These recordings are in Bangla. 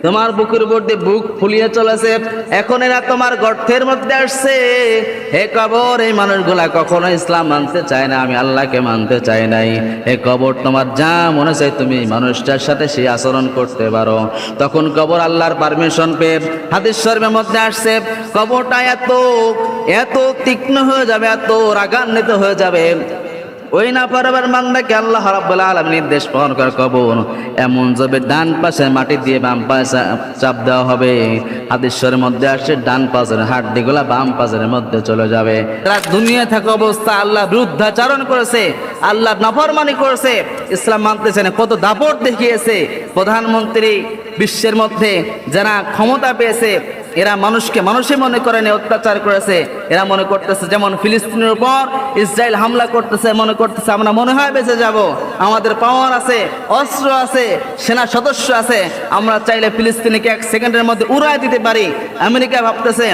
তোমার বুকের উপর দিয়ে বুক ফুলিয়ে চলেছে, এখন এরা তোমার গর্তের মধ্যে আসছে। হে কবর, এই মানুষগুলা কখনো ইসলাম মানতে চায় না, আমি আল্লাহকে মানতে চাই নাই। হে কবর, তোমার যা মনে চাই তুমি মানুষটার সাথে সেই আচরণ করতে পারো। তখন কবর আল্লাহর পারমিশন পেয়ে, হাদিস শরীফের মধ্যে আসছে, কবরটা এত তীক্ষ্ণ হয়ে যাবে, এত রাগান্বিত হয়ে যাবে, ওই না পারবার বান্দাকে আল্লাহ রাব্বুল আলামিন নির্দেশ পালন করে কবর এমন যাবে ডান পাশে মাটি দিয়ে বাম পাশে চাপ দেওয়া হবে। হাদিসের মধ্যে আসছে ডান পাশের হাড্ডিগুলা বাম পাশের মধ্যে চলে যাবে। তারা দুনিয়া থাকা অবস্থা আল্লাহ বিরুদ্ধাচরণ করেছে, আল্লাহ নাফরমানি করেছে, ইসলাম মানতেছে না, কত দাপট দেখিয়েছে। প্রধানমন্ত্রী বিশ্বের মধ্যে যারা ক্ষমতা পেয়েছে, এরা মানুষকে মানুষই মনে করেনি, অত্যাচার করেছে। এরা মনে করতেছে যেমন ফিলিস্তিনের উপর ইসরায়েল হামলা করতেছে, মনে করতেছে আমরা মনে হয় বেঁচে যাব, আমাদের পাওয়ার আছে, অস্ত্র আছে, সেনা সদস্য আছে, আমরা চাইলে ফিলিস্তিনিকে 1 সেকেন্ডের মধ্যে উড়ায় দিতে পারি। আমেরিকা ভাবতেছে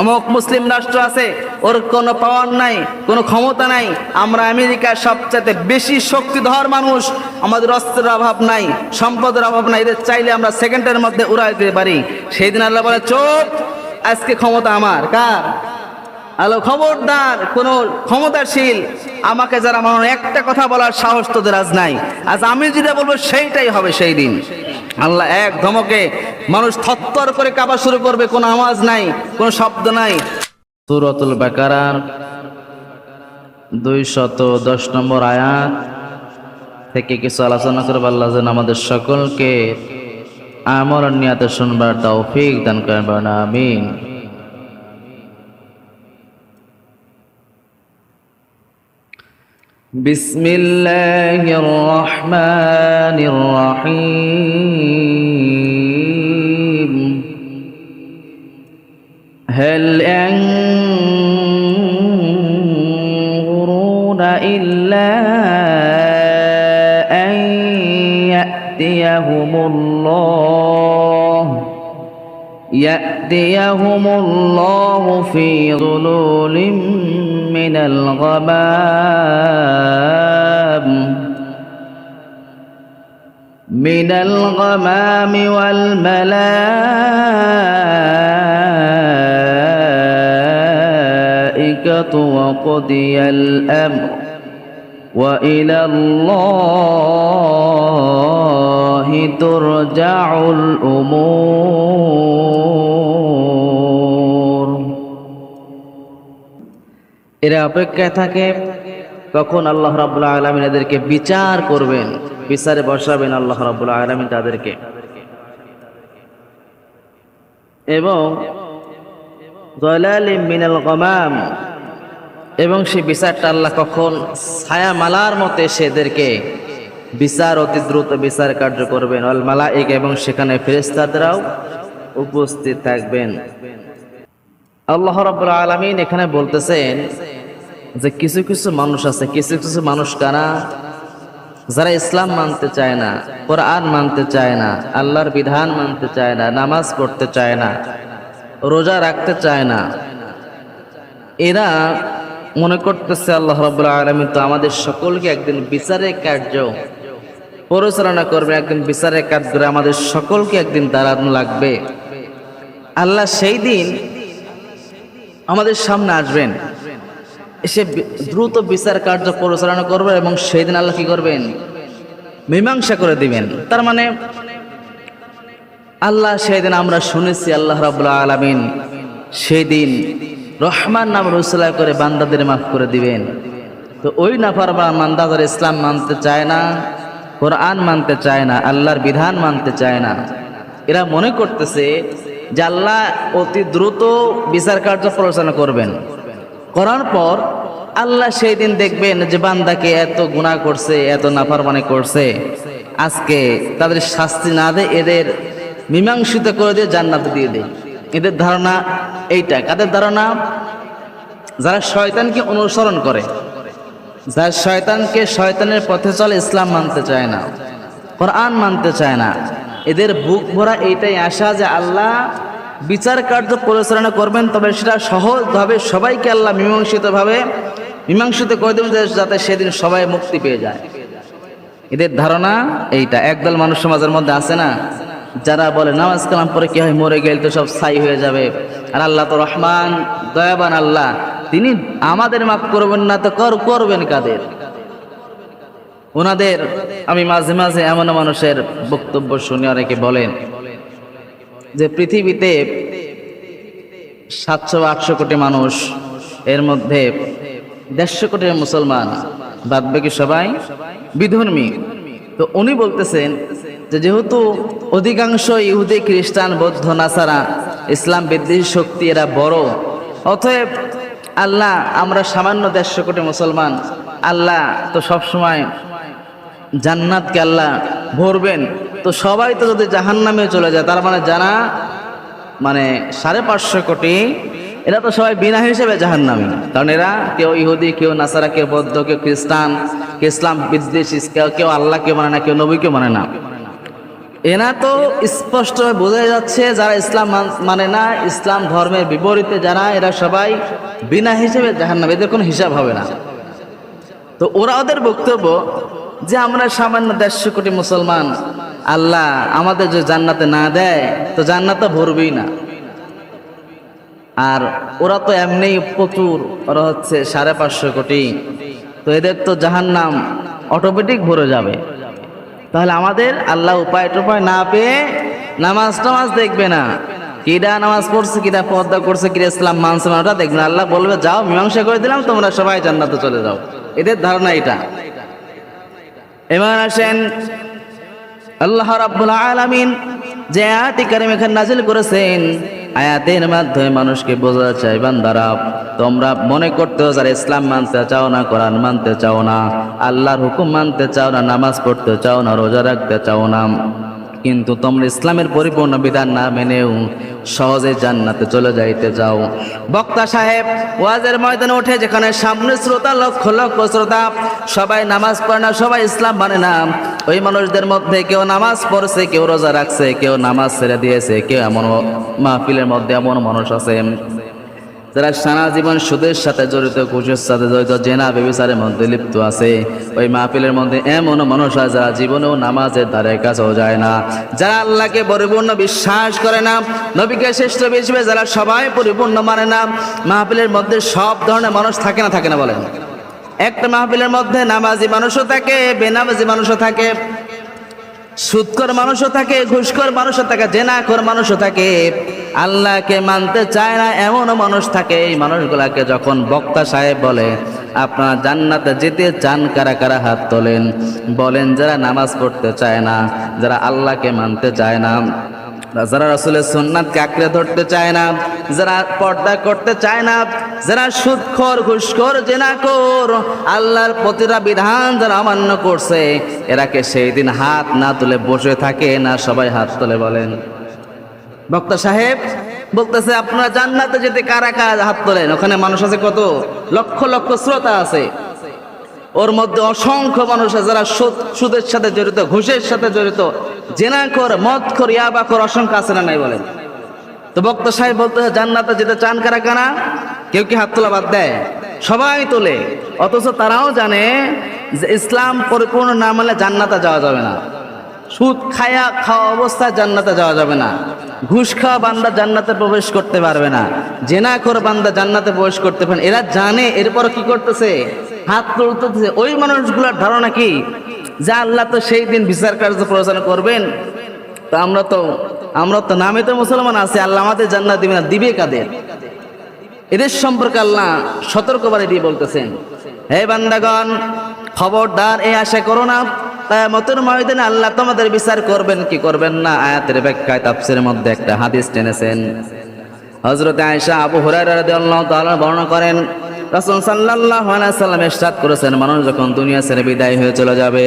অমুক মুসলিম রাষ্ট্র আছে, ওর কোনো পাওয়ার নাই, কোনো ক্ষমতা নাই, আমরা আমেরিকার সবচেয়ে বেশি শক্তিধর মানুষ, আমাদের অস্ত্রের অভাব নাই, সম্পদের অভাব নাই, এদের চাইলে আমরা সেকেন্ডের মধ্যে উড়াই দিতে পারি। সেই দিন আল্লাহ বলে চোপ, আজকে ক্ষমতা আমার। কার? আল্লাহ খবরদার, কোন ক্ষমতাশীল আমাকে যারা মানো একটা কথা বলার সাহস তোদের আজ নাই, আজ আমি যেটা বলবো সেইটাই হবে সেই দিন। আল্লাহ এক ধমকে মানুষ থরথর করে কাঁপা শুরু করবে, কোনো আওয়াজ নাই, কোনো শব্দ নাই। সূরাতুল বাকারার 210 নম্বর আয়াত থেকে কিছু আলোচনা করব। আল্লাহ যেন আমাদের সকলকে আমল নিয়াতে শুনবার তৌফিক দান করেন, আমিন। বিসমিল্লাহির রহমানির রহিম। هل ينظرون إلا أن يأتيهم الله في ظلول من الغمام والملائكة وقضي الأمر وإلى الله ترجع الأمور। এরা অপেক্ষায় থাকে কখন আল্লাহ রাব্বুল আলামিন এদেরকে বিচার করবেন, বিচারে বসাবেন আল্লাহ রাব্বুল আলামিন তাদেরকে, এবং যালালিম মিনাল গামাম, এবং সেই বিচারটা আল্লাহ কখন ছায়া মালার মতে সেদেরকে বিচার অতি দ্রুত বিচার কার্য করবেন। আল মালাইকা, এবং সেখানে ফেরেশতারাও উপস্থিত থাকবেন। আল্লাহ রাব্বুল আলামিন এখানে বলতেছেন যে কিছু কিছু মানুষ আছে, কিছু কিছু মানুষ কারা, যারা ইসলাম মানতে চায় না, কোরআন মানতে চায় না, আল্লাহর বিধান মানতে চায় না, নামাজ পড়তে চায় না, রোজা রাখতে চায় না। এরা মনে করতেছে আল্লাহ রাব্বুল আলামিন তো আমাদের সকলকে একদিন বিচারের কার্য পরিচালনা করবে, একদিন বিচারের কাজ করে আমাদের সকলকে একদিন দাঁড়ানো লাগবে। আল্লাহ সেই দিন আমাদের সামনে আসবেন, এসে দ্রুত বিচার কার্য পরিচালনা করবে, এবং সেই দিন আল্লাহ কি করবেন? মীমাংসা করে দিবেন। তার মানে আল্লাহ সেই দিন, আমরা শুনেছি আল্লাহ রাব্বুল আলামিন সেই দিন রহমান নাম রসুলা করে বান্দাদের মাফ করে দিবেন। তো ওই নাফরমান বান্দাদের ইসলাম মানতে চায় না, কোরআন মানতে চায় না, আল্লাহর বিধান মানতে চায় না। এরা মনে করতেছে যে আল্লাহ অতি দ্রুত বিচার কার্য পরিচালনা করবেন, করার পর আল্লাহ সেই দিন দেখবেন যে বান্দাকে এত গুনাহ করছে, এত নাফরমানি করছে, আজকে তাদের শাস্তি না দিয়ে এদের মীমাংসিত করে দিয়ে জান্নাতে দিয়ে দেয়। এদের ধারণা এইটা। কাদের ধারণা? যারা শয়তানকে অনুসরণ করে, যারা শয়তানের পথে চলে, ইসলাম মানতে চায় না, কোরআন মানতে চায় না, এদের বুক ভরা এইটাই আশা যে আল্লাহ বিচার কার্য পরিচালনা করবেন, তবে সেটা সহজভাবে সবাইকে আল্লাহ মীমাংসিত করে দেবেন, যাতে সেদিন সবাই মুক্তি পেয়ে যায়। এদের ধারণা এইটা। একদল মানুষ সমাজের মধ্যে আছে না, যারা বলে নামাজ কালাম পরে কি হয়, মরে গেলে তো সব ছাই হয়ে যাবে, আর আল্লাহ তো রহমান দয়াবান আল্লাহ, তিনি আমাদের মাফ করবেন না তো করবেন কাদের? ওনাদের আমি মাঝে মাঝে এমন মানুষের বক্তব্য শুনে অনেকে বলেন যে পৃথিবীতে 700-800 কোটি মানুষ, এর মধ্যে 150 কোটি মুসলমান, বাদ বাকি সবাই বিধর্মী। তো উনি বলতেছেন যে যেহেতু অধিকাংশ ইহুদি খ্রিস্টান বৌদ্ধ নাসারা ইসলাম বিদ্বেষী শক্তি এরা বড়, অতএব আল্লাহ আমরা সামান্য 150 কোটি মুসলমান, আল্লাহ তো সবসময় জান্নাতকে আল্লাহ ভরবেন, তো সবাই তো যদি জাহান্নামে চলে যায়, তার মানে জানা মানে 550 কোটি এরা তো সবাই বিনা হিসেবে জাহান্নামী। কারণ এরা কেউ ইহুদি, কেউ নাসারা, কেউ বৌদ্ধ, কেউ খ্রিস্টান, কেউ ইসলাম বিদ্বেষী, কেউ আল্লাহকে মানে না, কেউ নবীকে মানে না। এরা তো স্পষ্ট বোঝা যাচ্ছে যারা ইসলাম মানে না, ইসলাম ধর্মের বিপরীতে যারা, এরা সবাই বিনা হিসেবে জাহান্নামী, এদের কোনো হিসাব হবে না। তো ওদের বক্তব্য যে আমরা সামান্য 150 কোটি মুসলমান, আল্লাহ আমাদের যে জান্নাতে না দেয় তো জান্নাতে ভরবেই না। আর ওরা তো এমনি প্রচুর, ওরা হচ্ছে 550 কোটি, তো এদের তো জাহান্নাম অটোমেটিক ভরে যাবে। তাহলে আমাদের আল্লাহ উপায় টুপায় না পেয়ে নামাজ দেখবে না, কিরা নামাজ পড়ছে, কিরা পর্দা করছে, কিরা ইসলাম মানছে না, ওটা দেখবে না। আল্লাহ বলবে যাও মীমাংসা করে দিলাম, তোমরা সবাই জান্নাতে চলে যাও। এদের ধারণা এটা। এবার আসেন আল্লাহ রাব্বুল আলামিন যে আয়াতে কারিমা এখানে নাযিল করেছেন, আয়াতের মাধ্যমে মানুষকে বোঝাতে চাই, বান্দারা তোমরা মনে করতে যারা ইসলাম মানতে চাও না, কোরআন মানতে চাও না, আল্লাহর হুকুম মানতে চাও না, নামাজ পড়তে চাও না, রোজা রাখতে চাও না, কিন্তু তোমরা ইসলামের পরিপূর্ণ বিধান না মেনেও সহজে জান্নাতে চলে যাইতে যাও। বক্তা সাহেব ওয়াজের ময়দানে ওঠে, যেখানে সামনে শ্রোতা লক্ষ লক্ষ শ্রোতা, সবাই নামাজ পড়ে না, সবাই ইসলাম মানে না, ওই মানুষদের মধ্যে কেউ নামাজ পড়ছে, কেউ রোজা রাখছে, কেউ নামাজ ছেড়ে দিয়েছে, কেউ এমন মাহফিলের মধ্যে এমন মানুষ আছে যারা সারা জীবন সুদের সাথে জড়িত, ঘুষের সাথে জড়িত, জেনা ব্যভিচারের মধ্যে লিপ্ত আছে। ওই মাহফিলের মধ্যে এমন মানুষ আছে যারা জীবনেও নামাজের ধারে কাছেও যায় না, যারা আল্লাহকে পরিপূর্ণ বিশ্বাস করে না, নবীকে শ্রেষ্ঠ হিসেবে যারা সবাই পরিপূর্ণ মানে না। মাহফিলের মধ্যে সব ধরনের মানুষ থাকে না বলেন? একটা মাহফিলের মধ্যে নামাজি মানুষও থাকে, বেনামাজি মানুষও থাকে, সুদখোর মানুষও থাকে, ঘুষখোর মানুষও থাকে, জেনাখোর মানুষও থাকে, আল্লাহকে মানতে চায় না এমনও মানুষ থাকে। এই মানুষগুলাকে যখন বক্তা সাহেব বলে আপনারা জান্নাতে যেতে চান, কারা কারা হাত তোলেন, বলেন যারা নামাজ পড়তে চায় না, যারা আল্লাহকে মানতে চায় না, যারা রাসূলের সুন্নাতকে আঁকড়ে ধরতে চায় না, যারা পর্দা করতে চায় না, যারা সুদখোর, ঘুষখোর, জেনাখোর, আল্লাহর প্রতিটা বিধান যারা অমান্য করছে, এরাকে সেই দিন হাত না তুলে বসে থাকে না, সবাই হাত তুলে বলেন। বক্তা সাহেব বলতেছে আপনারা জান্নাতে যেতে কারা কারা হাত তোলেন? ওখানে মানুষ আছে কত লক্ষ লক্ষ শ্রোতা আছে, ওর মধ্যে অসংখ্য মানুষ আছে যারা সুদের সাথে জড়িত, ঘুষের সাথে জড়িত, জেনাখোর, মদখোর, ইয়াবাখোর, অসংখ্য আছে না নাই বলেন? তো বক্তা সাহেব বলতেছে জান্নাতে যেতে চান কারা কারা? কেউ কি হাত তোলা বাদ দেয়? সবাই তোলে। অথচ তারাও জানে যে ইসলাম পরিপূর্ণ না মানলে জান্নাতে যাওয়া যাবে না, সুদ খাওয়া অবস্থায় জান্নাতে যাওয়া যাবে না, ঘুষ খাওয়া বান্দা জান্নাতে প্রবেশ করতে পারবে না, জেনাখোর বান্দা জান্নাতে প্রবেশ করতে পারে। এরা জানে, এরপর কি করতেছে? হাত তুলতেছে। ওই মানুষগুলোর ধারণা কি যে আল্লাহ তো সেই দিন বিচার কার্য পরিচালনা করবেন, তো আমরা তো নামে তো মুসলমান আছি, আল্লাহ আমাদের জান্নাত দিবে না, দিবে কাদের? এদের সম্পর্কে আল্লাহ সতর্কবাণী দিয়ে বলতেছেন, হে বান্দাগণ খবরদার এই আশা করো না কিয়ামতের ময়দানে আল্লাহ তোমাদের বিচার করবেন কি করবেন না। আয়াতের ব্যাখ্যায় তাফসীরের মধ্যে একটা হাদিস টেনেছেন। হযরত আয়েশা আবু হুরায়রা রাদিয়াল্লাহু তাআলা বর্ণনা করেন, রাসূল সাল্লাল্লাহু আলাইহি সাল্লাম ইরশাদ করেছেন, মানুষ যখন দুনিয়া ছেড়ে বিদায় হয়ে চলে যাবে,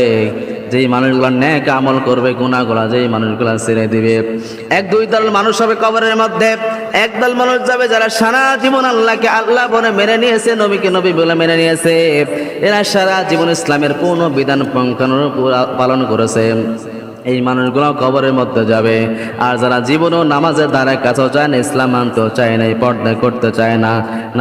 যেই মানুষগুলো নেক আমল করবে, গুনাহগুলো যেই মানুষগুলো ছেড়ে দিবে, এক দুই দল মানুষ হবে কবরের মধ্যে। একদল মানুষ যাবে যারা সারা জীবন আল্লাহকে আল্লাহ বলে মেনে নিয়েছে, নবীকে নবী বলে মেনে নিয়েছে, এরা সারা জীবন ইসলামের পূর্ণ বিধান পালন করেছে। এই মানুষগুলো কবরের মধ্যে যাবে। আর যারা জীবনও নামাজের দ্বারা কাছেও চায় না, ইসলাম মানতেও চায় না, পর্দা করতে চায় না,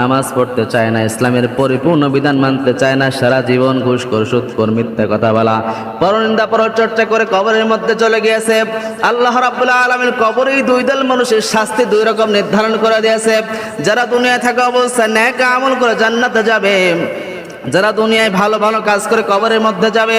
নামাজ পড়তে চায় না, ইসলামের পরিপূর্ণ বিধান মানতে চায় না, সারা জীবন ঘুষখোর সুদখোর মিথ্যা কথা বলা পরনিন্দা পরচর্চা করে কবরের মধ্যে চলে গিয়েছে। আল্লাহ রাব্বুল আলামিন কবরেই দুই দল মানুষের শাস্তি দুই রকম নির্ধারণ করে দিয়েছে। যারা দুনিয়ায় থাকা অবস্থায় নেক আমল করে জান্নাতে যাবে, যারা দুনিয়ায় ভালো ভালো কাজ করে কবরের মধ্যে যাবে,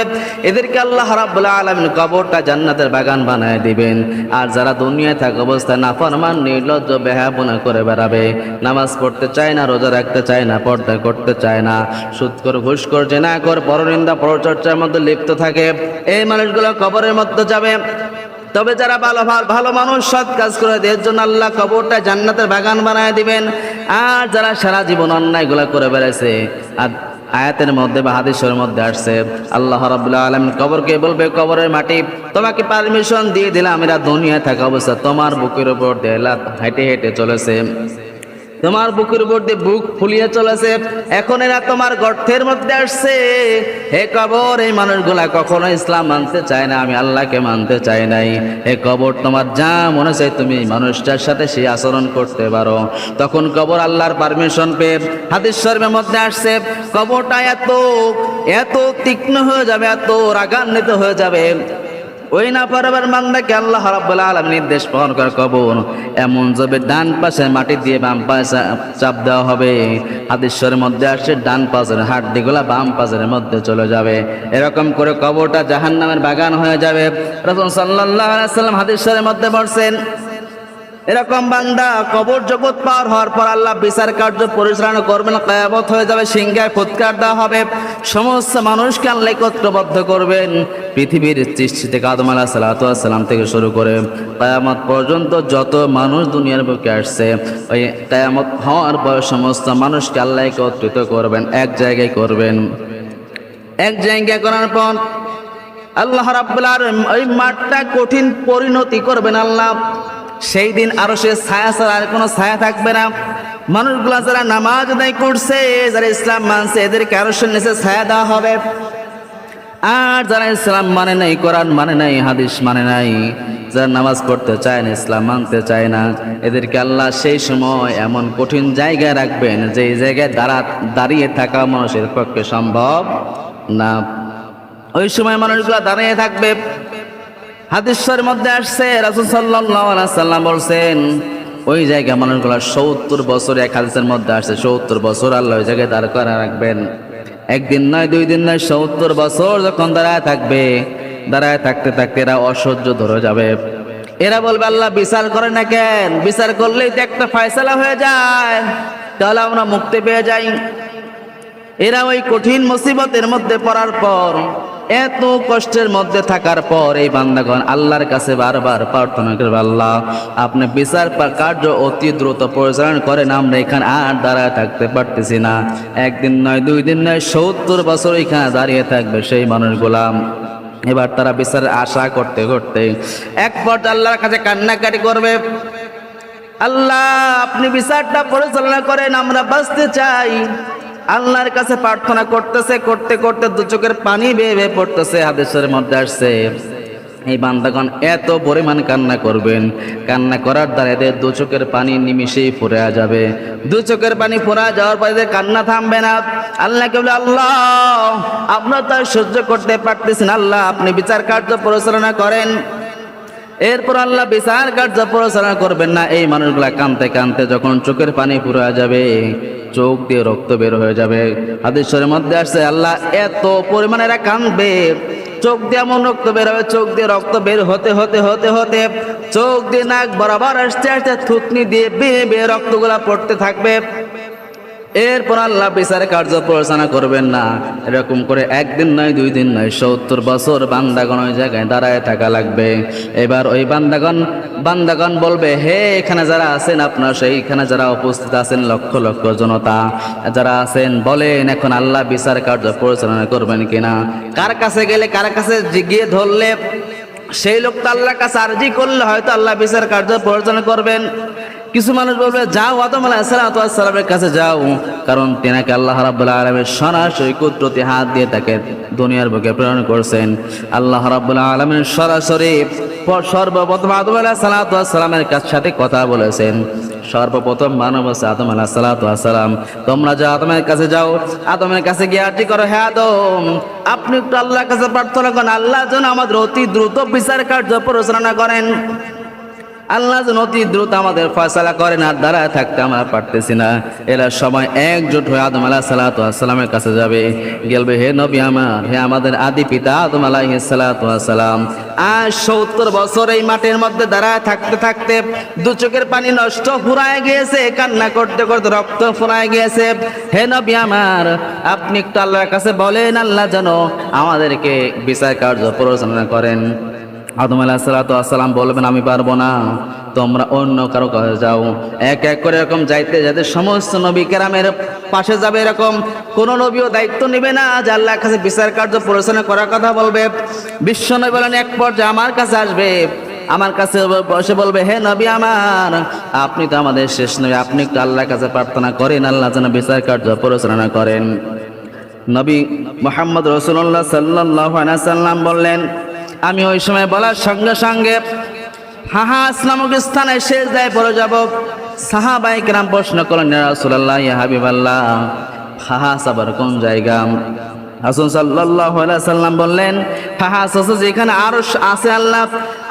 এদেরকে আল্লাহ রাব্বুল আলামিন কবরটা জান্নাতের বাগান বানায় দিবেন। আর যারা দুনিয়ায় থাকা অবস্থায় নাফরমান নির্লজ্জ বেহায়াপনা করে বেড়াবে, নামাজ পড়তে চায় না, রোজা রাখতে চায় না, পর্দা করতে চায় না, সুদখোর ঘুষখোর জেনাখোর পরনিন্দা পরচর্চার মধ্যে লিপ্ত থাকে, এই মানুষগুলো কবরের মধ্যে যাবে। তবে যারা ভালো মানুষ সৎ কাজ করে এর জন্য আল্লাহ কবরটা জান্নাতের বাগান বানায় দিবেন। আর যারা সারা জীবন অন্যায়গুলো করে বেড়াইছে, আর আয়াতের মধ্যে বা হাদিসের মধ্যে আসছে আল্লাহ রাব্বুল আলামিন কবরকে বলবে, কবরের মাটি তোমাকে পারমিশন দিয়ে দিলাম, এরা দুনিয়ায় থাকা অবস্থা তোমার বুকের উপর দিয়ে হেঁটে হেঁটে চলেছে, তোমার বুকের উপর দিয়ে বুক ফুলিয়ে চলেছে, এখন এরা তোমার গর্তের মধ্যে আসছে। হে কবর, এই মানুষগুলা কখনো ইসলাম মানতে চায় না, আমি আল্লাহকে মানতে চাই নাই। হে কবর, তোমার যা মনে চাই তুমি মানুষটার সাথে সেই আচরণ করতে পারো। তখন কবর আল্লাহর পারমিশন পেয়ে, হাদিস শরীফের মধ্যে আসছে, কবরটা এত তীক্ষ্ণ হয়ে যাবে, এত রাগান্বিত হয়ে যাবে, ওই না পারবার বান্দাকে আল্লাহ রাব্বুল আলামিন নির্দেশ পালন করে কবর এমন যাবে ডান পাশে মাটি দিয়ে বাম পাশে চাপ দেওয়া হবে। হাদিসের মধ্যে আসছে ডান পাশের হাড্ডিগুলা বাম পাশের মধ্যে চলে যাবে, এরকম করে কবরটা জাহান্নামের বাগান হয়ে যাবে। রাসূল সাল্লাল্লাহু আলাইহি ওয়াসাল্লাম হাদিসের মধ্যে বলছেন, এরকম বান্দা কবর জগৎ পার হওয়ার পর আল্লাহ বিচার কার্য পরিচালনা করবেন, কিয়ামত হয়ে যাবে, সিংহায় ফুৎকার দেওয়া হবে, সমস্ত মানুষকে আল্লাহ একত্রবদ্ধ করবেন। পৃথিবীর সৃষ্টি থেকে আদম আলাইহিস সালাম থেকে শুরু করে কিয়ামত পর্যন্ত যত মানুষ দুনিয়ার বুকে আসছে, ওই কিয়ামত হওয়ার পর সমস্ত মানুষকে আল্লাহ একত্রিত করবেন, এক জায়গায় করবেন। এক জায়গায় করার পর আল্লাহ রাব্বুল আলামিন ওই মাঠটা কঠিন পরিণতি করবেন আল্লাহ। সেই দিন আরো সে ছায়া ছাড়া আর কোনো ছায়া থাকবে না। মানুষগুলা যারা নামাজ আদায় করছে, যারা ইসলাম মানছে, এদেরকে আরো নিচে ছায়া দেওয়া হবে। আর যারা ইসলাম মানে নাই, কোরআন মানে নাই, হাদিস মানে নাই, যারা নামাজ পড়তে চায় না, ইসলাম মানতে চায় না, এদেরকে আল্লাহ সেই সময় এমন কঠিন জায়গায় রাখবেন যে জায়গায় দাঁড়িয়ে থাকা মানুষের পক্ষে সম্ভব না। ওই সময় মানুষগুলা দাঁড়িয়ে থাকবে। হাদিসের মধ্যে আসছে, রাসূল সাল্লাল্লাহু আলাইহি ওয়াসাল্লাম বলছেন, ওই জায়গায় মানুষগুলা 70 বছর, এক হাদিসের মধ্যে আসছে 70 বছর আল্লাহ ওই জায়গায় দাঁড় করা রাখবেন। একদিন নয়, দুই দিন নয়, 70 বছর যখন দাঁড়ায় থাকবে, দাঁড়ায় থাকতে থাকতে এরা অসহ্য ধরে যাবে। এরা বলবে, আল্লাহ বিচার করে না কেন? বিচার করলেই তো একটা ফয়সালা হয়ে যায়, তাহলে আমরা মুক্তি পেয়ে যাই। এরা ওই কঠিন মুসিবতের মধ্যে পড়ার পর, এত কষ্টের মধ্যে থাকার পর এই বান্দাগণ আল্লাহর কাছে বারবার প্রার্থনা করবে, আল্লাহ আপনি বিচার কার্য অতি দ্রুত পরিচালনা করেন, আমরা এখানে আর দাঁড়ায় থাকতে পারতেছি না। একদিন নয়, দুই দিন নয়, 70 বছর এখানে দাঁড়িয়ে থাকবে সেই মানুষগুলা। এবার তারা বিচারের আশা করতে করতে এক পর্যায়ে আল্লাহর কাছে কান্নাকাটি করবে, আল্লাহ আপনি বিচারটা পরিচালনা করেন, আমরা বাঁচতে চাই। আল্লাহর কাছে প্রার্থনা করতেছে, করতে করতে দু চোখের পানি বেয়ে বেয়ে পড়তেছে। হাদিসের মধ্যে আসছে, এই বান্দাগণ এত পরিমাণ কান্না করবেন, কান্না করার দ্বারা এদের দু চোখের পানি নিমিশেই ফুরে যাবে। দু চোখের পানি ফুরা যাওয়ার পরে এদের কান্না থামবে না। আল্লাহকে বলে, আল্লাহ আমরা তো সহ্য করতে পারতেছি না, আল্লাহ আপনি বিচার কার্য পরিচালনা করেন। এরপর আল্লাহ বিচার কার্য পরিচালনা করবেন না। এই মানুষগুলা কাঁদতে কাঁদতে যখন চোখের পানি ফুরা যাবে, চোখ দিয়ে রক্ত বের হয়ে যাবে। হাদিসের মধ্যে আসছে, আল্লাহ এত পরিমাণে এরা কাঁদবে, চোখ দিয়ে এমন রক্ত বের হবে, চোখ দিয়ে রক্ত বের হতে হতে হতে হতে চোখ দিয়ে নাক বরাবর আসতে আসতে থুতনি দিয়ে বেয়ে বেয়ে রক্তগুলা পড়তে থাকবে। এরপর আল্লাহ বিচার কার্য পরিচালনা করবেন না। এরকম করে একদিন নয়, দুই দিন নয়, 70 বছর বান্দাগণ ওই জায়গায় দাঁড়ায় থাকা লাগবে। এবার ওই বান্দাগণ বলবে, হে এখানে যারা আছেন, আপনার সেইখানে যারা উপস্থিত আছেন, লক্ষ লক্ষ জনতা যারা আছেন, বলেন এখন আল্লাহ বিচার কার্য পরিচালনা করবেন কিনা? কার কাছে গেলে, কার কাছে গিয়ে ধরলে সেই লোকটা আল্লাহর কাছে আরজি করলে হয়তো আল্লাহ বিচার কার্য পরিচালনা করবেন। কিছু মানুষ বলবে যাও আদম আলাইহিস সালামের কাছে যাও, কারণ তেনাকে আল্লাহ রাব্বুল আলামিন সরাসরি কুদরতি হাত দিয়ে তাকে দুনিয়ার বুকে প্রেরণ করছেন। আল্লাহ রাব্বুল আলামিন সরাসরি সর্বপ্রথম আদম আলাইহিস সালামের সাথে কথা বলেছেন। সর্বপ্রথম মানব আছে আদম আলাইহিস সালাম। তোমরা যাও আদমের কাছে যাও, আদমের কাছে গিয়ে আরজি করো, হে আদম আপনি একটু আল্লাহর কাছে প্রার্থনা করেন আল্লাহ যেন আমাদের অতি দ্রুত বিচার কার্য পরিচালনা করেন, আল্লাহ যেন অতি দ্রুত আমাদের ফয়সালা করেন। আর দাঁড়ায় থাকতে আমরা পারতেছি না। এরা সবাই একজোট হয়ে আদম আলাইহিস সালামের কাছে যাবে, বলবে হে নবী আমার, হে আমাদের আদি পিতা আদম আলাইহিস সালাম, আজ 70 বছর এই মাটির মধ্যে দাঁড়ায় থাকতে থাকতে দু চোখের পানি নষ্ট ফুরায় গিয়েছে, কান্না করতে করতে রক্ত ফুরায় গিয়েছে। হে নবী আমার, আপনি একটু আল্লাহর কাছে বলেন আল্লাহ যেন আমাদেরকে বিচার কার্য পরিচালনা করেন। আদম আলাইহিস সালাম বলবেন আমি পারবো না, তোমরা অন্য কারো কাছে যাও। এক এক করে এরকম যাইতে যাইতে সমস্ত নবী কেরামের পাশে যাবে, এরকম কোন নবীও দায়িত্ব নেবে না যে আল্লাহর কাছে বিচার কার্য পরিচালনা করার কথা বলবে। বিশ্ব নবী বলেন এক পর্যায়ে আমার কাছে আসবে, আমার কাছে বসে বলবে হে নবী আমার, আপনি তো আমাদের শেষ নবী, আপনি একটু আল্লাহর কাছে প্রার্থনা করেন আল্লাহ যেন বিচার কার্য পরিচালনা করেন। নবী মুহাম্মদ রাসূলুল্লাহ সাল্লাল্লাহু আলাইহি ওয়াসাল্লাম বললেন আমি ওই সময় বলার সঙ্গে সঙ্গে হাহাস নামক স্থানে সিজদায় পড়ে যাব। সাহাবায়ে কেরাম প্রশ্ন করলেন ইয়া রাসূলুল্লাহ ইয়া হাবিবাল্লাহ, হাহাস আবার কোন জায়গা? রাসূল সাল্লাল্লাহু আলাইহি ওয়াসাল্লাম বললেন হাহাস আছে যেখানে আরশ আছে, আল্লাহ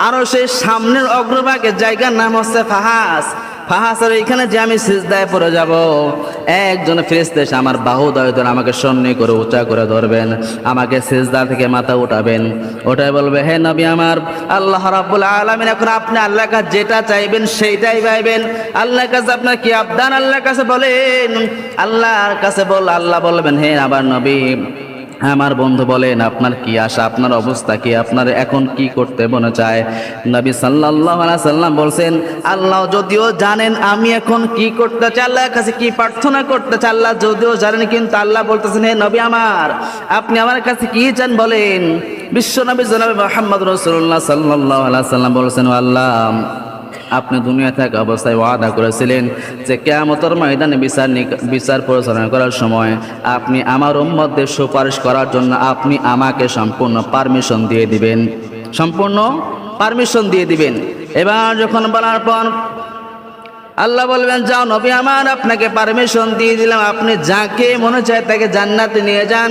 আরশের সামনের অগ্রভাগের জায়গার নাম হচ্ছে ফাহাস। ফাহাসের এখানে যে আমি সিজদায় পড়ে যাব, একজন ফেরেশতা এসে আমার বাহু ধরে আমাকে সামনে করে উঁচা করে ধরবেন, আমাকে সিজদা থেকে মাথা উঠাবেন, ওটাই বলবে হে নবী আমার, আল্লাহ রাব্বুল আলামিন এখন আপনি আল্লাহর কাছে যেটা চাইবেন সেইটাই পাইবেন। আল্লাহর কাছে আপনার কি আবদান আল্লাহর কাছে বলেন, আল্লাহর কাছে আল্লাহ বলবেন হে আমার নবী আমার বন্ধু বলেন আপনার কি আশা, আপনার অবস্থা কি, আপনার এখন কি করতে মনে চায়? নবী সাল্লাল্লাহু আলাইহি সাল্লাম বলছেন আল্লাহ যদিও জানেন আমি এখন কি করতে চাই, আল্লাহর কাছে কি প্রার্থনা করতে চাই আল্লাহ যদিও জানেন, কিন্তু আল্লাহ বলতেছেন হে নবী আমার আপনি আমার কাছে কি চান বলেন। বিশ্ব নবী জনাব মুহাম্মদ রাসূলুল্লাহ সাল্লাল্লাহু আলাইহি সাল্লাম বলছেন আল্লাহ আপনি দুনিয়া থাকা অবস্থায় ওয়াদা করেছিলেন যে কিয়ামতের ময়দানে বিচার পরিচালনা করার সময় আপনি আমার উম্মতদের সুপারিশ করার জন্য আপনি আমাকে সম্পূর্ণ পারমিশন দিয়ে দিবেন, সম্পূর্ণ পারমিশন দিয়ে দিবেন। এবার যখন বলার পর আল্লাহ বলবেন যাও নবী আমার আপনাকে পারমিশন দিয়ে দিলাম, আপনি যাকে মনে চায় তাকে জান্নাতে নিয়ে যান,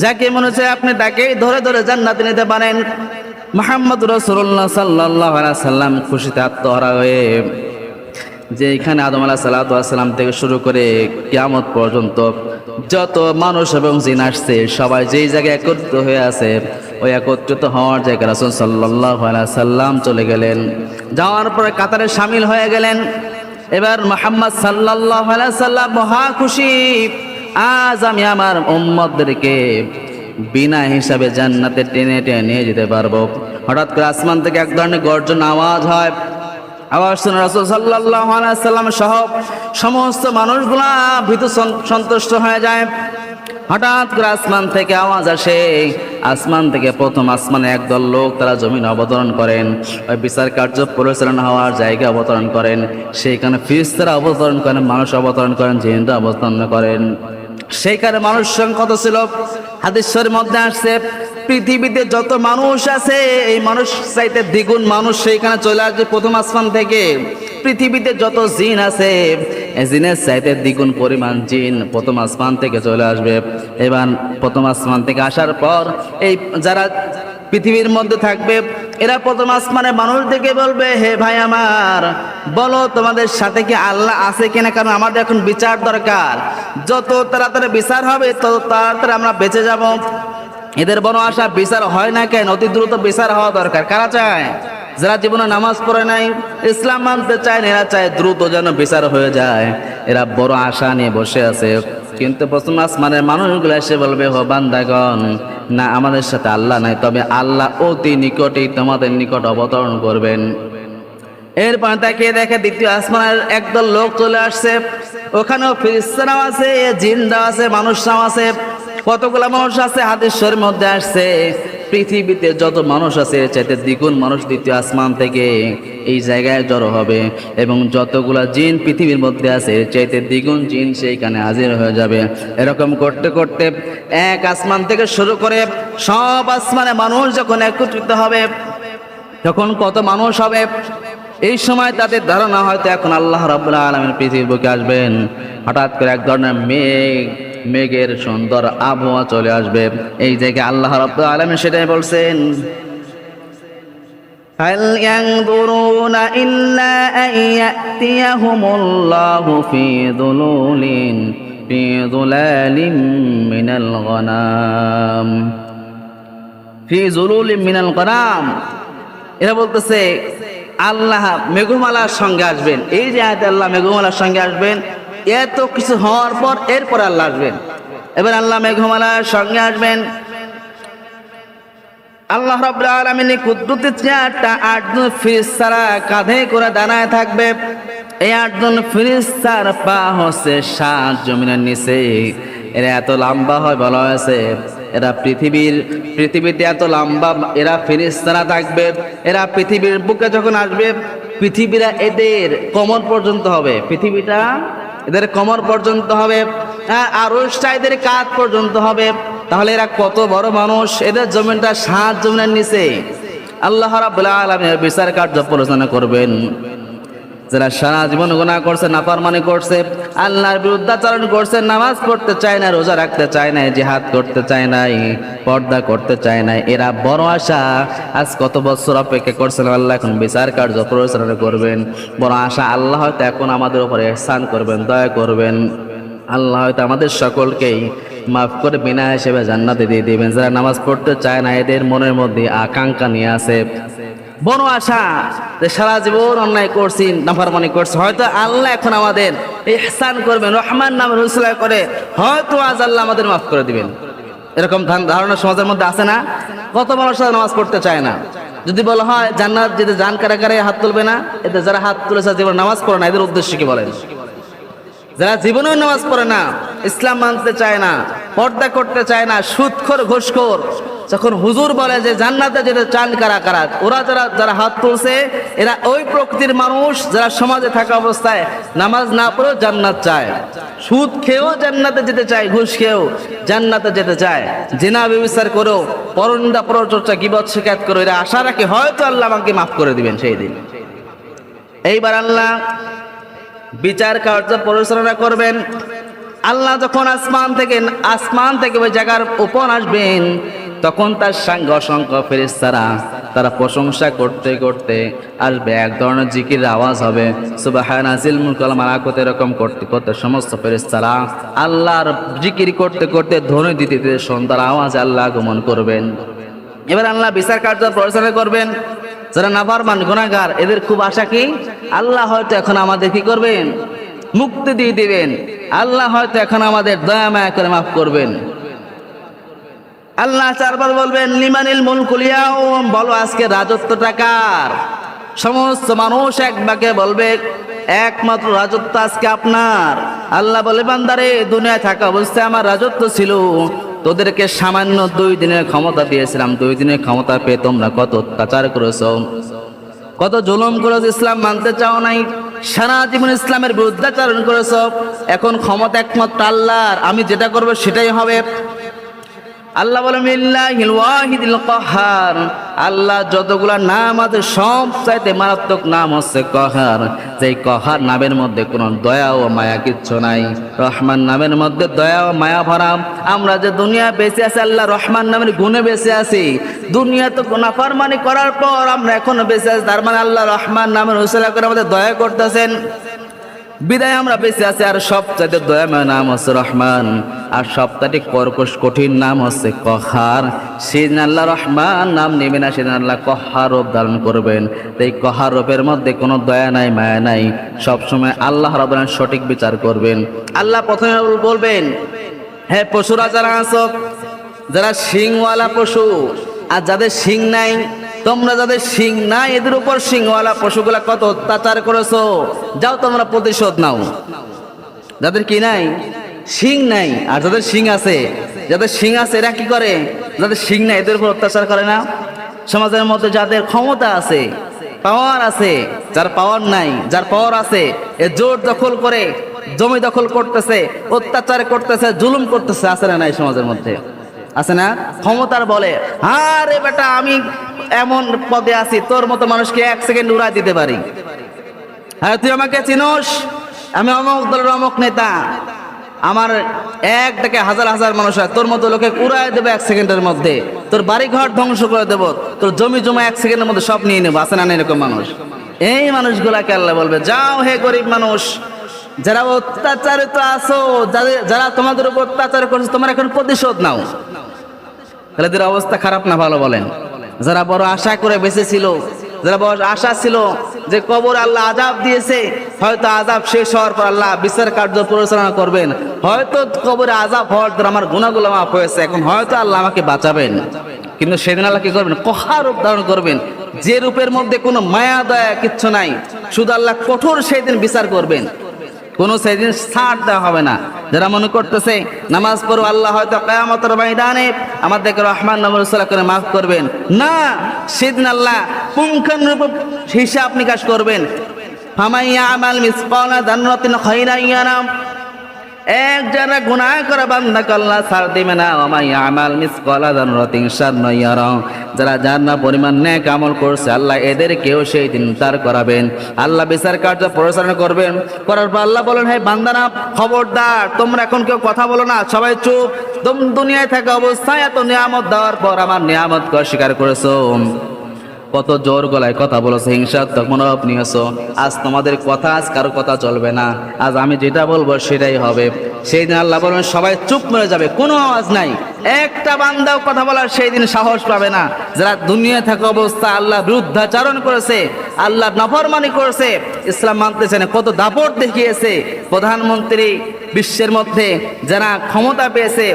যাকে মনে চায় আপনি তাকেই ধরে ধরে জান্নাতে নিতে পারেন। মুহাম্মদ রাসূলুল্লাহ সাল্লাল্লাহু আলাইহি সাল্লাম খুশিতে আত্মহারা হয়ে যে এখানে আদম আলাইহিস সালাম থেকে শুরু করে কিয়ামত পর্যন্ত যত মানুষ এবং জিন আসছে সবাই যেই জায়গায় একত্রিত হয়ে আছে ওই একত্রিত হওয়ার জায়গায় রাসূল সাল্লাল্লাহু আলাইহি সাল্লাম চলে গেলেন, যাওয়ার পরে কাতারে শামিল হয়ে গেলেন। এবার মুহাম্মদ সাল্লাল্লাহু আলাইহি সাল্লাম মহা খুশি, আজ আমি আমার উম্মতদেরকে বিনা হিসাবে জান্নাতে টেনে টেনে নিয়ে যেতে পারবো। হঠাৎ করে আসমান থেকে এক ধরনের গর্জন আওয়াজ হয়, আওয়াজ শুনে রাসূল সাল্লাল্লাহু আলাইহি সাল্লাম সহ সমস্ত মানুষগুলা ভীত সন্তুষ্ট হয়ে যায়। হঠাৎ করে আসমান থেকে আওয়াজ আসে, আসমান থেকে প্রথম আসমানে একদল লোক তারা জমিনে অবতরণ করেন, ওই বিচার কার্য পরিচালনা হওয়ার জায়গায় অবতরণ করেন, সেইখানে ফেরেশতারা অবতরণ করেন, মানুষ অবতরণ করেন, জিনরা অবতরণ করেন। সেইখানে মানুষ সংখ্যা কত ছিল? হাদিসের মধ্যে আসছে পৃথিবীতে যত মানুষ আছে এই মানুষ চাইতে দ্বিগুণ মানুষ সেইখানে চলে আসবে প্রথম আসমান থেকে। পৃথিবীতে যত জিন আছে এই জিনের চাইতে দ্বিগুণ পরিমাণ জিন প্রথম আসমান থেকে চলে আসবে। এবার প্রথম আসমান থেকে আসার পর এই যারা পৃথিবীর মধ্যে থাকবে এরা প্রথম আসমানে মানুষ দেখে বলবে হে ভাই আমার বলো তোমাদের সাথে কি আল্লাহ আছে কিনা, কারণ আমাদের এখন বিচার দরকার, যত তাড়াতাড়ি বিচার হবে তত তাড়াতাড়ি আমরা বেঁচে যাব। এদের বড় আশা বিচার হয় না কেন, অতি দ্রুত বিচার হওয়া দরকার। কারা চায়? যারা জীবনে নামাজ পড়ে নাই, ইসলাম মানতে চায় না, এরা চায় দ্রুত যেন বিচার হয়ে যায়, এরা বড় আশা নিয়ে বসে আছে। কিন্তু প্রথম আসমানের মানুষগুলো এসে বলবে হো বান্দাগণ না আমাদের সাথে আল্লাহ নাই, তবে আল্লাহ অতি নিকটেই তোমাদের নিকট অবতরণ করবেন। এরপর তাকে দেখে দ্বিতীয় আসমানের একদল লোক চলে আসছে, ওখানেও ফেরেশতারাও আছে, জিনরাও আছে, মানুষরাও আছে। কতগুলা মানুষ আছে হাদিসের মধ্যে আসছে পৃথিবীতে যত মানুষ আছে এর চাইতে দ্বিগুণ মানুষ দ্বিতীয় আসমান থেকে এই জায়গায় জড়ো হবে, এবং যতগুলা জিন পৃথিবীর মধ্যে আছে এর চাইতে দ্বিগুণ জিন সেইখানে হাজির হয়ে যাবে। এরকম করতে করতে এক আসমান থেকে শুরু করে সব আসমানে মানুষ যখন একত্রিত হবে, তখন কত মানুষ হবে এই সময় তাদের ধারণা হয়তো এখন আল্লাহ রাব্বুল আলামিন পৃথিবীর বুকে আসবেন। হঠাৎ করে এক ধরনের মেঘের সুন্দর আবহাওয়া চলে আসবে। এই জায়গায় আল্লাহ রাব্বুল আলামিন সেটাই বলছেন, হাল ইয়ানজুরুনা ইল্লা আন ইয়াতিয়াহুমুল্লাহু ফি যুলালিম মিনাল গনাম ফি যুলুলিম মিনাল গনাম। এরা বলতেছে আল্লাহ মেঘমালার সঙ্গে আসবেন। এই যে আয়াতে আল্লাহ মেঘমালার সঙ্গে আসবেন, এত কিছু হওয়ার পর এরপর আল্লাহ আসবেন। এবার আল্লাহ মেঘমালার সঙ্গে আসবেন। আল্লাহ রাব্বুল আলামিন কুদরতি চারটা আটজন ফেরেশতারা কাঁধে করে দাঁড়ায় থাকবে। এই আটজন ফেরেশতার পা হচ্ছে সাত জমিনের নিচে। এরা এত লম্বা হয়, বলা হয়েছে এরা পৃথিবীতে এত লম্বা এরা ফেরেশতারা থাকবে। এরা পৃথিবীর বুকে যখন আসবে, পৃথিবীরা এদের কোমর পর্যন্ত হবে, পৃথিবীটা এদের কোমর পর্যন্ত হবে, আরশটা এদের কাঁধ পর্যন্ত হবে। তাহলে এরা কত বড় মানুষ! এদের জমিনটা সাত জমিনের নিচে। আল্লাহ রাব্বুল আলামিন বিচার কার্য পরিচালনা করবেন। যারা সারা জীবন গুনাহ করছে, নাফরমানি করছে, আল্লাহর বিরুদ্ধাচরণ করছে, নামাজ পড়তে চায় না, রোজা রাখতে চায় না, জিহাদ করতে চায় নাই, পর্দা করতে চায় না, এরা বড় আশা আজ কত বছর অপেক্ষা করছেন, আল্লাহ এখন বিচার কার্য পরিচালনা করবেন। বড় আশা আল্লাহ হয়তো এখন আমাদের উপরে ইহসান করবেন, দয়া করবেন। আল্লাহ হয়তো আমাদের সকলকেই মাফ করে বিনা হিসেবে জান্নাতে দিয়ে দিবেন। যারা নামাজ পড়তে চায় না, এদের মনের মধ্যে আকাঙ্ক্ষা নিয়ে আছে, বড় আশা যে সারা জীবন অন্যায় করছি, নাফরমানি করছি, হয়তো আল্লাহ এখন আমাদের ইহসান করবেন, রহমান নামের উসিলা করে হয়তো আজ আল্লাহ আমাদের মাফ করে দিবেন। এরকম ধারণা সমাজের মধ্যে আছে না? কত মানুষ নামাজ পড়তে চায় না। যদি বলা হয় জান্নাত যেতে জান কারা কারা, হাত তুলবে না। এতে যারা হাত তুলেছে জীবন নামাজ পড়ে না, এদের উদ্দেশ্য কি বলেন? যারা জীবনেও নামাজ পড়ে না, ইসলাম মানতে চায় না, পর্দা করতে চায় না, সুদখোর ঘুষখোর, যখন হুজুর বলে যে জান্নাতে যেতে চান কারা কারা, ওরা যারা হাত তুলছে এরা ওই প্রকৃতির মানুষ যারা সমাজে থাকা অবস্থায় নামাজ না পড়েও জান্নাত চায়, সুদ খেয়েও জান্নাতে যেতে চায়, ঘুষ খেয়েও জান্নাতে যেতে চায়, জিনা ব্যভিচার করেও, পরনিন্দা পরচর্চা গীবত শিকায়ত করে এরা আশা রাখে হয়তো আল্লাহ আমাকে মাফ করে দিবেন সেই দিন। এইবার আল্লাহ বিচার কার্য পরিচালনা করবেন। আল্লাহ যখন আসমান থেকে ওই জায়গার উপর আসবেন, তখন তার সঙ্গে অসংখ্য ফেরেশতারা তারা প্রশংসা করতে করতে আসবে। এক ধরনের জিকির আওয়াজ হবে, সুবহানাজিল মুলকুল মালাকুত, এরকম করতে করতে সমস্ত ফেরেশতারা আল্লাহর জিকির করতে করতে ধ্বনি দিতে দিতে সুন্দর আওয়াজে আল্লাহ আগমন করবেন। এবার আল্লাহ বিচার কার্য পরিচালনা করবেন। যারা নাফরমান গুনাহগার, এদের খুব আশা কি আল্লাহ হয়তো এখন আমাদের কি করবেন? মুক্তি দিয়ে দিবেন। আল্লাহ হয়তো এখন আমাদের দয়া মায়া করে মাফ করবেন। আল্লাহ চারবার বলবেন লিমানিল মুলকুল ইয়াউম, বলো আজকে রাজত্বটা কার? সমস্ত মানুষ এক বাক্যে বলবে একমাত্র রাজত্ব আজকে আপনার। আল্লাহ বলে বান্দারে, দুনিয়ায় থাকা অবস্থায় আমার রাজত্ব ছিল, তোদেরকে সামান্য 2 দিনের ক্ষমতা দিয়েছিলাম। 2 দিনের ক্ষমতা পেয়ে তোমরা কত অত্যাচার করেছো, কত জুলুম করেছো, ইসলাম মানতে চাও নাই, সারা জীবন ইসলামের বিরুদ্ধাচরণ করেছো। এখন ক্ষমতা একমাত্র আল্লাহর, আমি যেটা করবো সেটাই হবে। আল্লাহ বলেন লিল্লাহিল ওয়াহিদিল কাহ্হার, আল্লাহ যতগুলা নাম আছে সব চাইতে মারাত্মক নাম হচ্ছে কাহ্হার। যেই কাহ্হার নামের মধ্যে কোনো দয়া ও মায়া কিচ্ছু নাই। রহমান নামের মধ্যে দয়া ও মায়া ভরা। আমরা যে দুনিয়া বেঁচে আছি আল্লাহ রহমান নামের গুণে বেঁচে আছি। দুনিয়া তো নাফরমানি করার পর আমরা এখনো বেঁচে আছি, তার মানে আল্লাহ রহমান নামের উসিলা করে আমাদের দয়া করতেছেন, বিদায় আমরা বেঁচে আছি। আর সবচাইতে দয়াময় নাম হচ্ছে রহমান, আর সবচাইতে কর্কশ কঠিন নাম হচ্ছে কাহ্হার। সেদিন আল্লাহ রহমান নাম নেবে না, সেদিন আল্লাহ কাহ্হার রূপ ধারণ করবেন। এই কাহ্হার রূপের মধ্যে কোনো দয়া নাই, মায়া নাই। সবসময় আল্লাহ রাব্বুল আলামিন সঠিক বিচার করবেন। আল্লাহ প্রথমে বলবেন, হে পশুরা যারা আছো, যারা শিংওয়ালা পশু আর যাদের শিং নাই, তোমরা যাদের শিং নাই এদের উপর শিংওয়ালা পশুগুলা কত অত্যাচার করেছো, যাও তোমরা প্রতিশোধ নাও। যাদের কি নাই শিং নাই, আর যাদের শিং আছে, এরা কি করে? যাদের শিং নাই এদের উপর অত্যাচার করে না? সমাজের মধ্যে যাদের ক্ষমতা আছে, পাওয়ার আছে, যার পাওয়ার নাই, যার পাওয়ার আছে, এ জোর দখল করে জমি দখল করতেছে, অত্যাচার করতেছে, জুলুম করতেছে, আছে না নাই সমাজের মধ্যে? আছে না? ক্ষমতার বলে, আরে বেটা আমি এমন পদে আছি, তোর মতো মানুষকে 1 সেকেন্ড উড়াই দিতে পারি। হ্যাঁ, তুই আমাকে চিনোস, আমি অমুক দলের অমুক নেতা, আমার এক ডেকে হাজার হাজার মানুষ হয়, তোর মতো লোকে উড়াই দেবে 1 সেকেন্ডের মধ্যে, তোর বাড়ি ঘর ধ্বংস করে দেবো, তোর জমি জমা 1 সেকেন্ডের মধ্যে সব নিয়ে নেবো। আছে না এরকম মানুষ? এই মানুষগুলাকে আল্লাহ বলবে, যাও হে গরিব মানুষ, যারা অত্যাচারিত আছো, যারা তোমাদের উপর অত্যাচার করছে, তোমার এখন প্রতিশোধ নাও। তাহলে এদের অবস্থা খারাপ না ভালো বলেন? যারা বড় আশা করে বেঁচেছিল, যারা বড় আশা ছিল যে কবর আল্লাহ আযাব দিয়েছে, হয়তো আযাব শেষ হওয়ার পর আল্লাহ বিচার কার্য পরিচালনা করবেন, হয়তো কবরে আযাব হওয়ার পর আমার গুনাহগুলো মাফ হয়েছে, এখন হয়তো আল্লাহ আমাকে বাঁচাবেন। কিন্তু সেদিন আল্লাহ কি করবেন? কহার রূপ ধারণ করবেন, যে রূপের মধ্যে কোনো মায়া দয়া কিচ্ছু নাই, শুধু আল্লাহ কঠোর সেদিন বিচার করবেন, কোনো সেদিন ছাড় দেওয়া হবে না। যারা মনে করতেছে নামাজ পড়ো আল্লাহ হয়তো কিয়ামতের ময়দানে আমাদেরকে রহমান নামরুসাল্লাহ করে মাফ করবেন, না, সেদিন আল্লাহ পুঙ্খানুরূপ হিসাব নিকাশ করবেন। ফামান ইয়ামাল মিসকালা যাররাতিন খায়রান ইয়ারা, এক যারা গুনাহ করে বান্দাকে আল্লাহ ছাড় দিবে না। ওয়া মান ইয়ামাল মিসকালা যাররাতিন শাররান ইয়ারা, যারা জান্নাত পরিমাণ নেক আমল করছে আল্লাহ এদেরকেও সেই দিন তার করাবেন, আল্লাহ বিচার কার্য পরিচালনা করবেন। করার পর আল্লাহ বলেন, হে বান্দারা খবরদার, তোমরা এখন কেউ কথা বলো না, সবাই চুপ। তোমরা দুনিয়ায় থাকা অবস্থায় এত নিয়ামত দেওয়ার পর আমার নিয়ামতকে অস্বীকার করেছো, কত জোর গলায় কথা বলেছো, হিংসাত্মক মনোভাব নিয়েছো। আজ তোমাদের কথা, আজ কারো কথা চলবে না, আজ আমি যেটা বলবো সেটাই হবে। সেই দিন আল্লাহ বলবেন সবাই চুপ মেরে যাবে, কোনো আওয়াজ নাই, একটা বান্দাও কথা বলার সেই দিন সাহস পাবে না। যারা দুনিয়ায় থাকা অবস্থা আল্লাহ বিরুদ্ধাচারণ করেছে, আল্লাহ নাফরমানি করেছে, ইসলাম মানতেছে না, কত দাপট দেখিয়েছে, প্রধানমন্ত্রী বিশ্বের মধ্যে যারা ক্ষমতা পেয়েছে,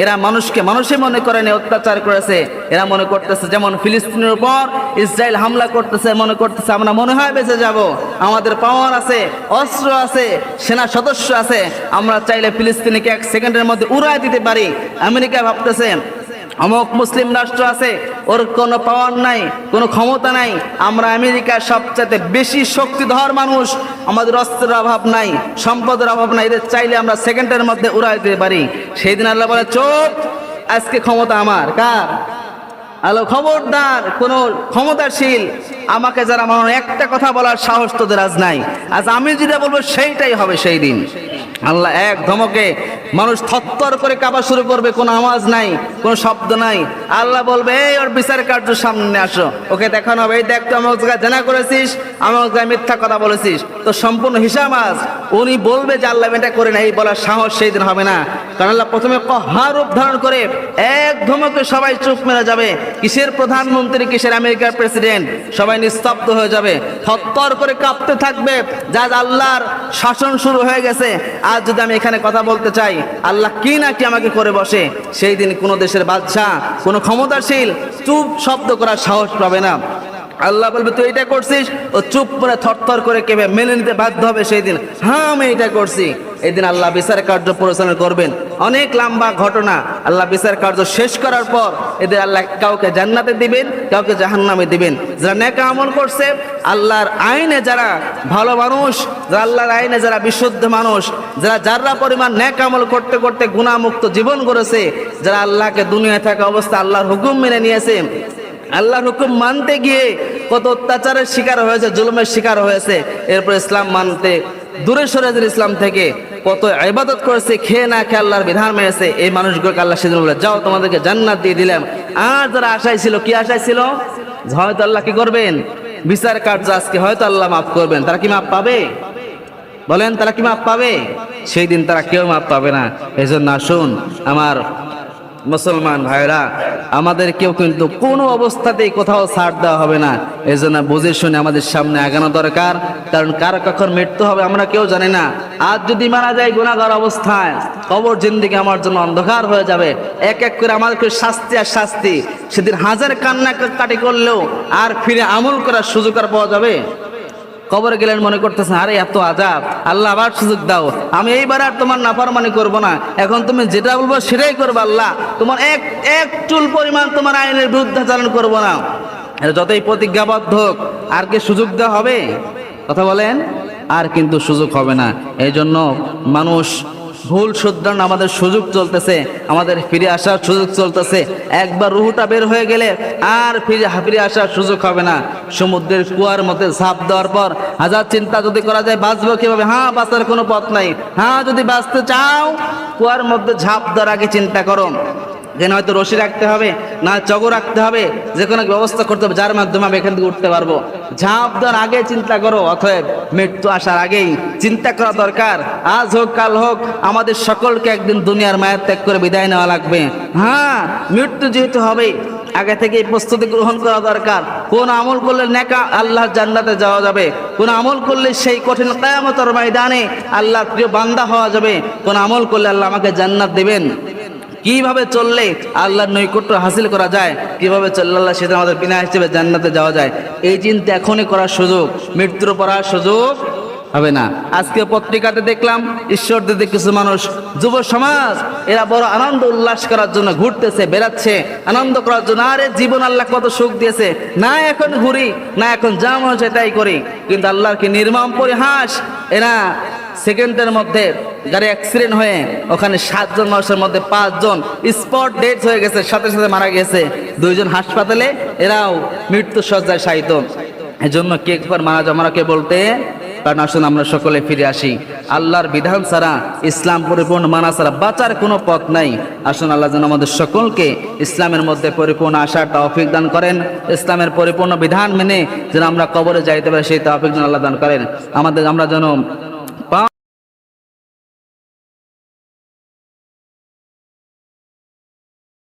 এরা মানুষকে মানুষই মনে করে অত্যাচার করেছে। এরা মনে করতেছে যেমন ফিলিস্তিনের উপর ইসরায়েল হামলা করতেছে, মনে করতেছে আমরা মনে হয় বেঁচে যাব, আমাদের পাওয়ার আছে, অস্ত্র আছে, সেনা সদস্য আছে, আমরা চাইলে ফিলিস্তিনিকে 1 সেকেন্ডের মধ্যে উড়াই দিতে পারি। আমেরিকা ভাবতেছে অমুক মুসলিম রাষ্ট্র আছে, ওর কোনো পাওয়ার নাই, কোনো ক্ষমতা নাই, আমরা আমেরিকার সবচেয়ে বেশি শক্তিধর মানুষ, আমাদের অস্ত্রের অভাব নাই, সম্পদের অভাব নাই, এদের চাইলে আমরা সেকেন্ডের মধ্যে উড়াই দিতে পারি। সেই দিন আল্লাহ বলে, চুপ, আজকে ক্ষমতা আমার। কার? আল্লাহ, খবরদার, কোন ক্ষমতাশীল আমাকে যারা মানুষ একটা কথা বলার সাহস তোদের আজ নাই, আজ আমি যেটা বলবো সেইটাই হবে সেই দিন। আল্লাহ এক ধমকে মানুষ থরথর করে কাঁপা শুরু করবে, কোনো আওয়াজ নাই, কোনো শব্দ নাই। আল্লাহ বলবে, এই ওর বিচার কার্য সামনে আসো, ওকে দেখানো হবে, এই দেখ তুই আমার জায়গায় জেনা করেছিস, আমার জায়গায় মিথ্যা কথা বলেছিস, তো সম্পূর্ণ হিসাব আজ। উনি বলবে যে আল্লাহ এটা করে না, এই বলার সাহস সেই দিন হবে না। কারণ আল্লাহ প্রথমে কহার রূপ ধারণ করে এক ধমকে সবাই চুপ মেরে যাবে। কিসের প্রধানমন্ত্রী, কিসের আমেরিকার প্রেসিডেন্ট, সবাই নিস্তব্ধ হয়ে যাবে, থরথর করে কাঁপতে থাকবে, যা আল্লাহর শাসন শুরু হয়ে গেছে। আজ যদি আমি এখানে কথা বলতে চাই, আল্লাহ কি না কি আমাকে করে বসে, সেই দিন কোনো দেশের বাদশাহ, কোনো ক্ষমতাশীল চুপ শব্দ করার সাহস পাবে না। আল্লাহ বলবে তুই এটা করছিস, ও চুপ করে থরথর করে কেবে মেনে নিতে বাধ্য হবে সেই দিন, হ্যাঁ আমি এটা করছি। এই দিন আল্লাহ বিচার কার্য পরিচালনা করবেন। অনেক লম্বা ঘটনা। আল্লাহ বিচার কার্য শেষ করার পর এদের আল্লাহ কাউকে জান্নাতে দিবেন, কাউকে জাহান্নামে দিবেন। যারা নেক আমল করছে, আল্লাহর আইনে যারা ভালো মানুষ, যারা আল্লাহর আইনে যারা বিশুদ্ধ মানুষ, যারা যারা পরিমাণ নেক আমল করতে করতে গুনাহমুক্ত জীবন গড়েছে, যারা আল্লাহকে দুনিয়ায় থাকা অবস্থা আল্লাহর হুকুম মেনে নিয়েছে, আল্লাহর হুকুম মানতে গিয়ে কত অত্যাচারের শিকার হয়েছে, জুলুমের শিকার হয়েছে, এরপর ইসলাম মানতে দূরে সরে যায়, ইসলাম থেকে কত ইবাদত করেছে, খেয়ে না খেয়ে আল্লাহর বিধান মেনেছে, এই মানুষগুলোকে আল্লাহ সেদিন বলে, যাও তোমাদেরকে জান্নাত দিয়ে দিলাম। আর যারা আশায় ছিল, কি আশায় ছিল? হয়তো আল্লাহ কি করবেন, বিচার কার্য আজকে হয়তো আল্লাহ মাফ করবেন। তারা কি মাফ পাবে? বলেন, তারা কি মাফ পাবে? সেই দিন তারা কেউ মাফ পাবে না। এই জন্য আসুন আমার মুসলমান ভাইরা, আমাদের কেউ কিন্তু কোনো অবস্থাতেই কোথাও ছাড় দেওয়া হবে না। এই জন্য বুঝে শুনে আমাদের সামনে আগানো দরকার, কারণ কার কখন মৃত্যু হবে আমরা কেউ জানি না। আজ যদি মারা যায় গুনাহগার অবস্থায়, কবর জিন্দেগি আমার জন্য অন্ধকার হয়ে যাবে। এক এক করে আমাদেরকে শাস্তি আর শাস্তি, সেদিন হাজার কান্নাকাটি করলেও আর ফিরে আমল করার সুযোগ আর পাওয়া যাবে? কবরে গেলেন, মনে করতেছেন আরে এত আযাব, আল্লাহ আবার সুযোগ দাও, আমি এইবার আর তোমার নাফরমানি করব না, এখন তুমি যেটা বলবো সেটাই করবো আল্লাহ, তোমার এক চুল পরিমাণ তোমার আইনের বিরুদ্ধাচরণ করব না। এটা যতই প্রতিজ্ঞাবদ্ধ হোক, আর কি সুযোগ দেওয়া হবে? কথা বলেন, আর কিন্তু সুযোগ হবে না। এই জন্য মানুষ ভুল শুধরান, আমাদের সুযোগ চলতেছে, আমাদের ফিরে আসার সুযোগ চলতেছে। একবার রুহুটা বের হয়ে গেলে আর ফিরে আসার সুযোগ হবে না। সমুদ্রের কুয়ার মধ্যে ঝাঁপ দেওয়ার পর হাজার চিন্তা যদি করা যায় বাঁচবো কিভাবে, হ্যাঁ বাঁচার কোনো পথ নাই। হ্যাঁ যদি বাঁচতে চাও, কুয়ার মধ্যে ঝাঁপ দেওয়ার আগে চিন্তা করো, যেন হয়তো রশি রাখতে হবে, না চগো রাখতে হবে, যে কোনো ব্যবস্থা করতে হবে যার মাধ্যমে আমি এখান থেকে উঠতে পারবো। ঝাঁপ দেওয়ার আগে চিন্তা করো। অতএব মৃত্যু আসার আগেই চিন্তা করা দরকার। আজ হোক কাল হোক আমাদের সকলকে একদিন দুনিয়ার মায়া ত্যাগ করে বিদায় নেওয়া লাগবে। হ্যাঁ, মৃত্যু যেহেতু হবে, আগে থেকেই প্রস্তুতি গ্রহণ করা দরকার। কোন আমল করলে নেকা আল্লাহর জান্নাতে যাওয়া যাবে, কোন আমল করলে সেই কঠিন কিয়ামতের ময়দানে আল্লাহর প্রিয় বান্দা হওয়া যাবে, কোন আমল করলে আল্লাহ আমাকে জান্নাত দিবেন, কিভাবে চললে আল্লাহর নৈকট্য হাসিল করা যায়, কিভাবে চললে আল্লাহ সেটা আমাদের বিনা হিসেবে জান্নাতে যাওয়া যায়, এই চিন্তা এখনই করার সুযোগ, মৃত্যুর পড়ার সুযোগ হবে না। আজকে পত্রিকাতে দেখলাম ঈশ্বর দিতে কিছু মানুষ, যুব সমাজ, এরা বড় আনন্দ উল্লাস করার জন্য ঘুরতেছে, বেড়াচ্ছে আনন্দ করার জন্য। আরে জীবন আল্লাহ কত সুখ দিয়েছে, না এখন ঘুরি, না এখন যা মনে হচ্ছে তাই করি। কিন্তু আল্লাহর কি নির্মম পরিহাস, এরা সেকেন্ডের মধ্যে গাড়ি অ্যাক্সিডেন্ট হয়ে ওখানে 7 জন মানুষের মধ্যে 5 জন স্পট ডেথ হয়ে গেছে, সাথে সাথে মারা গেছে, 2 জন হাসপাতালে, এরাও মৃত্যু সজ্জায় শায়িত। এজন্য কে একবার মারা যাওয়াকে বলতে, কারণ আসুন আমরা সকলে ফিরে আসি। আল্লাহর বিধান ছাড়া, ইসলাম পরিপূর্ণ মানা ছাড়া বাঁচার কোনো পথ নাই। আসুন আল্লাহ যেন আমাদের সকলকে ইসলামের মধ্যে পরিপূর্ণ আশার তৌফিক দান করেন, ইসলামের পরিপূর্ণ বিধান মেনে যেন আমরা কবরে যাইতে পারি সেই তৌফিক যেন আল্লাহ দান করেন। আমরা যেন